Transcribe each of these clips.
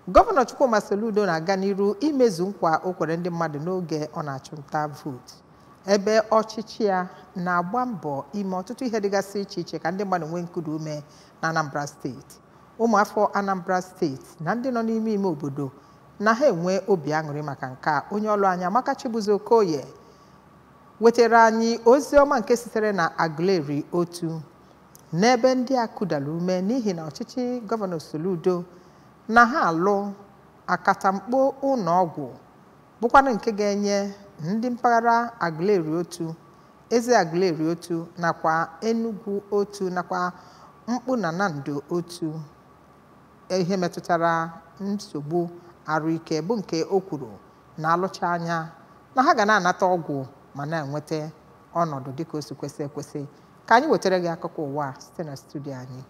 Gọvanọ Chukwuma Soludo na-aga n'iru imezu nkwa o kwere ndị mmadụ n'oge ọ na-achụ nta vootu ebe ọchịchị ya na-agba mbọ ime ọtụtụ ihe dịgasị iche iche ka ndị mmadụ nwee nkudu ume na Anambra steeti. Ụmụafọ Anambra steeti na ndị nọ n'ime ime obodo na ha enwe obi aṅụrị maka nke a. Onye ọlụ anya Amaka Chibuzokoye wetara anyị ozi ọma nke sitere na Aguleri otu n'ebe ndị a kụdara ume n'ihi na ọchịchị Gọvanọ Soludo na ha alụ akatamkpo ụlọọgwụ bụkwanụ nke ga-enye ndị mpaghara Aguleri otu, Eze Aguleri otu nakwa Enugu otu nakwa Mkpu na Nando otu ihe metụtara nsogbu Ahuike bụ nke o kwuru na alụcha anya na ha ga na-anata ọgwụ ma na-enweta ọnọdụ dịka o si kwesị ekwesị. Ka anyị wetara gị akụkọ ụwa site na studio anyị.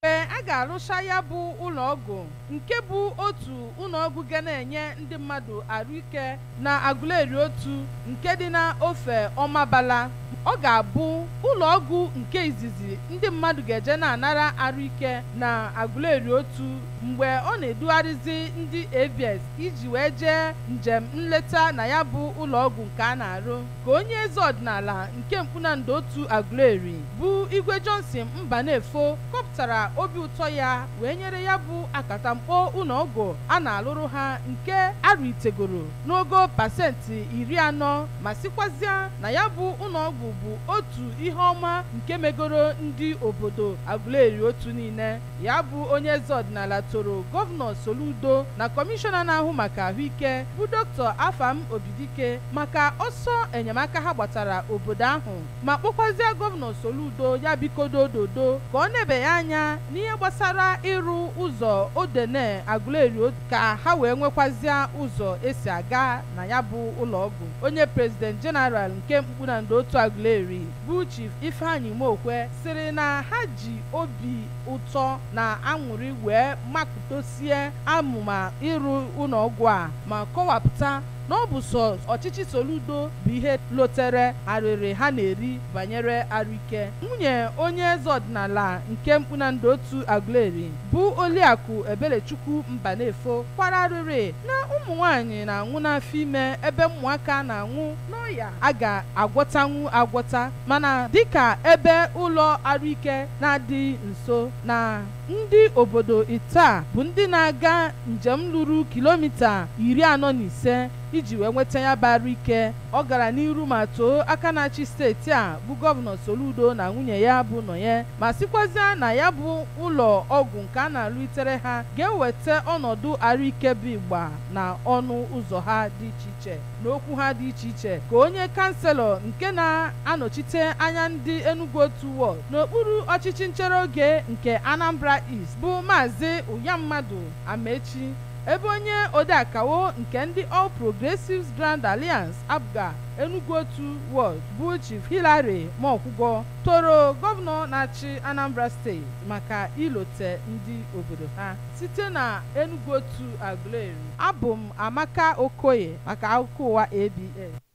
A ga-arụcha ya bụ ụlọọgwụ nke bụ otu ụlọọgwụ ga na-enye ndị mmadụ Ahuike na Aguleri otu nke dị na ofe Ọmabala. Ọ ga-abụ ụlọọgwụ nke izizi ndị mmadụ ga-eje na-anara Ahuike na Aguleri otu mgbe ọ na-edugharịzi ndị ABS iji wee jee njem nleta na ya bụ ụlọọgwụ nke a na-arụ. Ka onye eze ọdịnala nke Mkpu na Nando otu Aguleri bụ Igwe Johnson Mbanefo kọpụtara obi ụtọ ya wee nyere ya bụ akatamkpo ụlọọgwụ a na-alụrụ ha nke arụitegoro n'ogo pasentị 40 ma sikwazịa na ya bụ ụlọọgwụ bụ otu ihe ọma nke megoro ndị obodo Aguleri otu niile. Ya bụ onye eze ọdịnala toro Gọvanọ Soludo na kọmishọna na-ahụ maka ahụike bụ Dr. Afam Obidike maka ọsọ enyemaka ha gbatara obodo ahụ ma kpọkwazịa Gọvanọ Soludo ya bikodo dodo ka ọ na-ebe ya anya n'ihe gbasara ịrụ ụzọ Odene Aguleri ka ha wee nwekwazịa ụzọ esi aga na ya bụ ụlọọgwụ. Onye President General nke Mkpu na Nando otu Aguleri bụ Chief Ifeanyi Mokwe sịrị na ha ji obi ụtọ na aṅụrị wee makụtosie amụma ịrụ ụlọọgwụ a ma kọwapụta na ọ bụ sọ ọchịchị Soludo bụ ihe lotere arịrị ha na-eri banyere Ahuike. Nwunye onye eze ọdịnala nke Mkpu na Nando otu Aguleri bụ Oliakụ Ebelechukwu Mbanefo kwara arịrị na ụmụ nwaanyị na-anwụ n'afọ ime ebe ụmụaka na-anwụ n'ọya a ga-agwọtanwu agwọta, mana dịka ebe ụlọ Ahuike na-adị nso na ndị obodo Ita bụ ndị na-aga njem lụrụ kilomita 45 iji wee nweta ya bụ Ahuike. Ọ gara n'iru ma too aka na-achị steeti a bụ Gọvanọ Soludo na nwunye ya bụ Nọnye ma sikwazịa na ya bụ ụlọ ọgwụ nke a na-alụitere ha ga-eweta ọnọdụ Ahuike bụ igba na ọnụ ụzọ ha dị iche iche n'okwu ha dị iche iche. Ka onye kanselọ nke na-anọchite anya ndị Enugu otu wọd n'okpuru ọchịchị nchere oge nke Anambra East bụ Maazị Ụyammadụ Amechi, ebe onye odeakawo nke ndị All Progressives Grand Alliance Abga Enugu otu wọd bụ Chief Hilary Mokwụgwọ toro gọvanọ na-achị Anambra steeti maka ilote ndị obodo ha site na Enugu otu Aguleri. Abụ m Amaka Okoye maka akụkọ ụwa ABS.